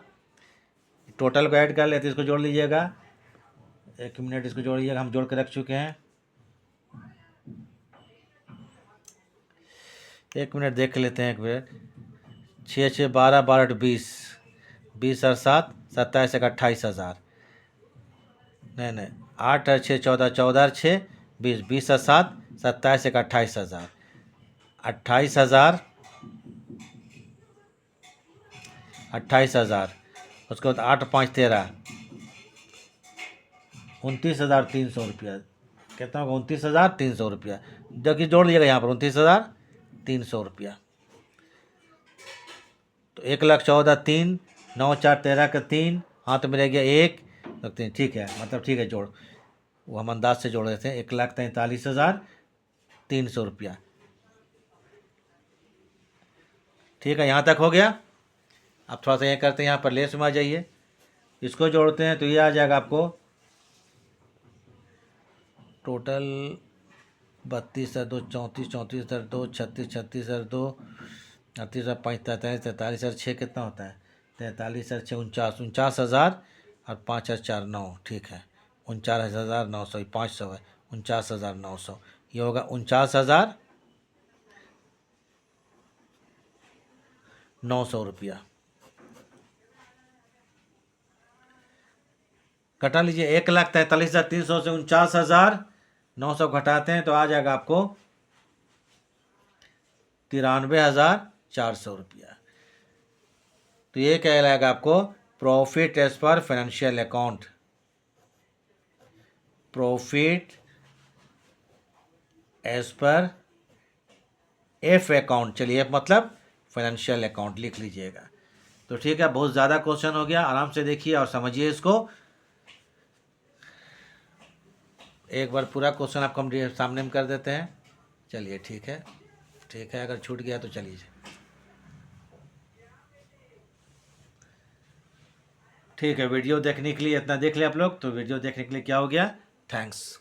S1: टोटल को ऐड कर लेते, इसको जोड़ लीजिएगा, 1 मिनट इसको जोड़ लीजिएगा, हम जोड़ के रख चुके हैं। 1 मिनट देख लेते हैं एक मिनट। 6 6 12 12 20 20 और 7 27 28,000। नहीं 8 और 6 14 14 और 6 20 20 और 7 27 28,000। 28,000 उसके बाद 8 5 13 29,300 रुपया। कितना होगा 29,300 रुपया। देखिए जोड़ लीजिएगा यहाँ पर 29,300 रुपया। तो 1,14,3 9 4 13 का 3 हाथ में रह गया 1 रखते हैं, ठीक है, मतलब ठीक है जोड़, वो हम अंदाज से जोड़ रहे थे। 1,43,300 रुपया, ठीक है, यहाँ तक हो गया। अब थोड़ा सा ये करते हैं, यहाँ पर लेस में आ जाइए, इसको जोड़ते हैं तो ये आ जाएगा आपको टोटल 32 और 2 34 34 और 2 36 36 और 2 38 और 5 43 43 और 6 कितना होता है 43 और 6 49 49,000 और 5 और 4 9, ठीक है 49,900, 500 है 49,900, ये होगा 49,900 रुपया। घटा लीजिए 1,43,300 से 49,900 घटाते हैं तो आ जाएगा आपको 93,400 रुपया। तो ये क्या लगेगा आपको profit as per financial account, profit as per F account. चलिए एफ मतलब फाइनेंशियल अकाउंट लिख लीजिएगा। तो ठीक है, बहुत ज़्यादा क्वेश्चन हो गया, आराम से देखिए और समझिए इसको। एक बार पूरा क्वेश्चन आपको हम सामने में कर देते हैं। चलिए ठीक है, अगर छूट गया तो चलिए, ठीक है। वीडियो देखने के लिए इतना देख लिया आप लोग, तो वीडियो देखने के लिए क्या हो गया, थैंक्स।